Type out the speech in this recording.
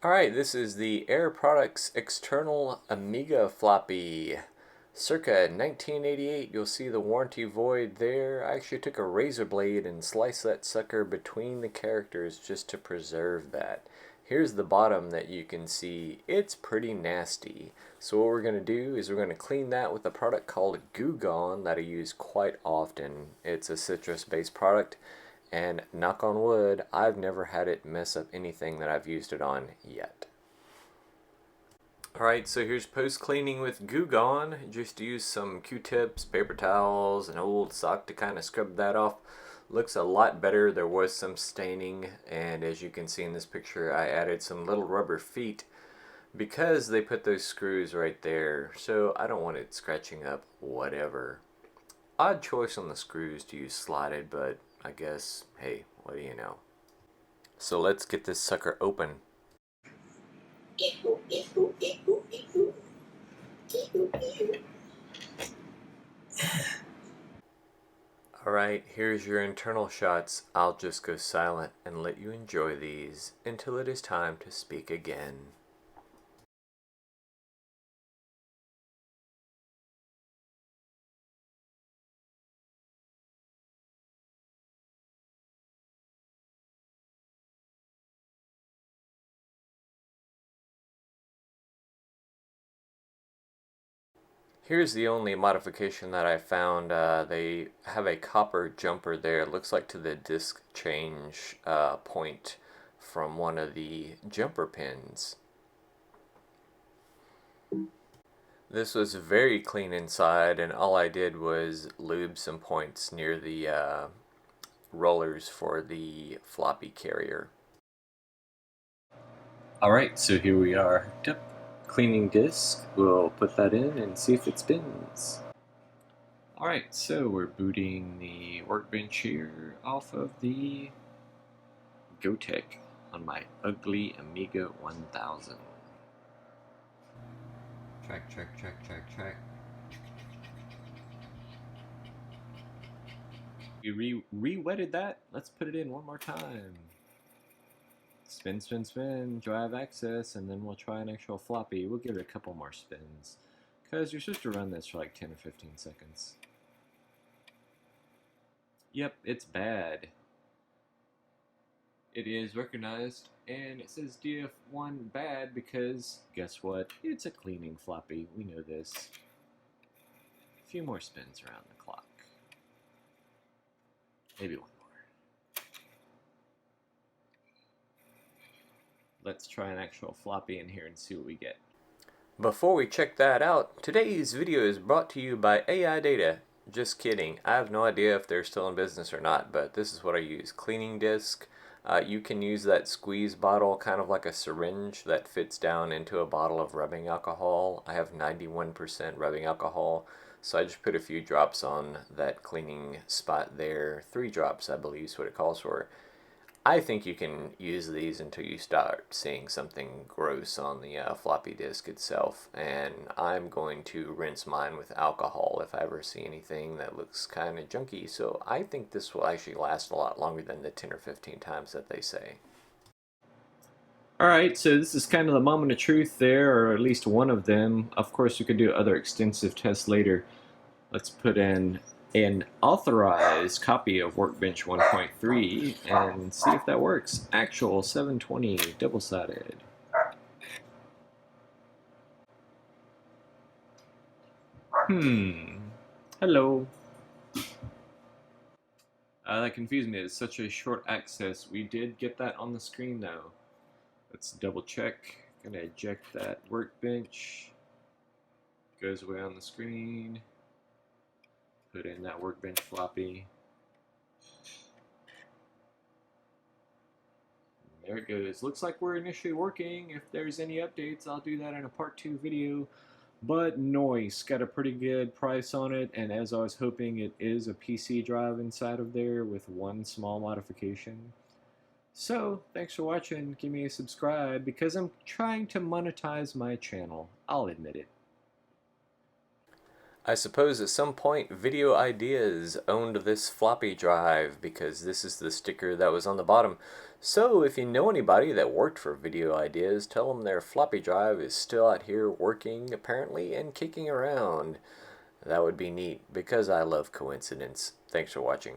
Alright, this is the Air Products external Amiga floppy. Circa 1988, you'll see the warranty void there. I actually took a razor blade and sliced that sucker between the characters just to preserve that. Here's the bottom that you can see. It's pretty nasty. So what we're going to do is we're going to clean that with a product called Goo Gone that I use quite often. It's a citrus-based product. And knock on wood, I've never had it mess up anything that I've used it on yet. Alright, so here's post-cleaning with Goo Gone. Just use some Q-tips, paper towels, an old sock to kind of scrub that off. Looks a lot better. There was some staining, and as you can see in this picture, I added some little rubber feet because they put those screws right there, so I don't want it scratching up whatever. Odd choice on the screws to use slotted, but I guess, hey, what do you know? So let's get this sucker open. Alright, here's your internal shots. I'll just go silent and let you enjoy these until it is time to speak again. Here's the only modification that I found. They have a copper jumper there. It looks like to the disk change point from one of the jumper pins. This was very clean inside, and all I did was lube some points near the rollers for the floppy carrier. Alright, so here we are hooked up. Cleaning disk, we'll put that in and see if it spins. Alright, so we're booting the workbench here off of the Gotek on my ugly Amiga 1000. Check. We re-wetted that. Let's put it in one more time. Spin, drive access, and then we'll try an actual floppy. We'll give it a couple more spins, because you're supposed to run this for like 10 or 15 seconds. Yep, it's bad. It is recognized, and it says DF1 bad because, guess what? It's a cleaning floppy. We know this. A few more spins around the clock. Maybe one more. Let's try an actual floppy in here and see what we get. Before we check that out, today's video is brought to you by AI Data. Just kidding. I have no idea if they're still in business or not, but this is what I use. Cleaning disc. You can use that squeeze bottle, kind of like a syringe that fits down into a bottle of rubbing alcohol. I have 91% rubbing alcohol, so I just put a few drops on that cleaning spot there. 3 drops, I believe, is what it calls for. I think you can use these until you start seeing something gross on the floppy disk itself, and I'm going to rinse mine with alcohol if I ever see anything that looks kind of junky, so I think this will actually last a lot longer than the 10 or 15 times that they say. Alright, so this is kind of the moment of truth there, or at least one of them. Of course, we could do other extensive tests later. Let's put in an authorized copy of Workbench 1.3 and see if that works. Actual 720 double-sided. Hello. That confused me. It's such a short access. We did get that on the screen though. Let's double check. Gonna eject that workbench. Goes away on the screen. Put in that workbench floppy. There it goes. Looks like we're initially working. If there's any updates, I'll do that in a part 2 video. But noise, got a pretty good price on it, and as I was hoping, it is a PC drive inside of there with one small modification. So, thanks for watching. Give me a subscribe because I'm trying to monetize my channel. I'll admit it. I suppose at some point Video Ideas owned this floppy drive because this is the sticker that was on the bottom. So if you know anybody that worked for Video Ideas, tell them their floppy drive is still out here working apparently and kicking around. That would be neat because I love coincidence. Thanks for watching.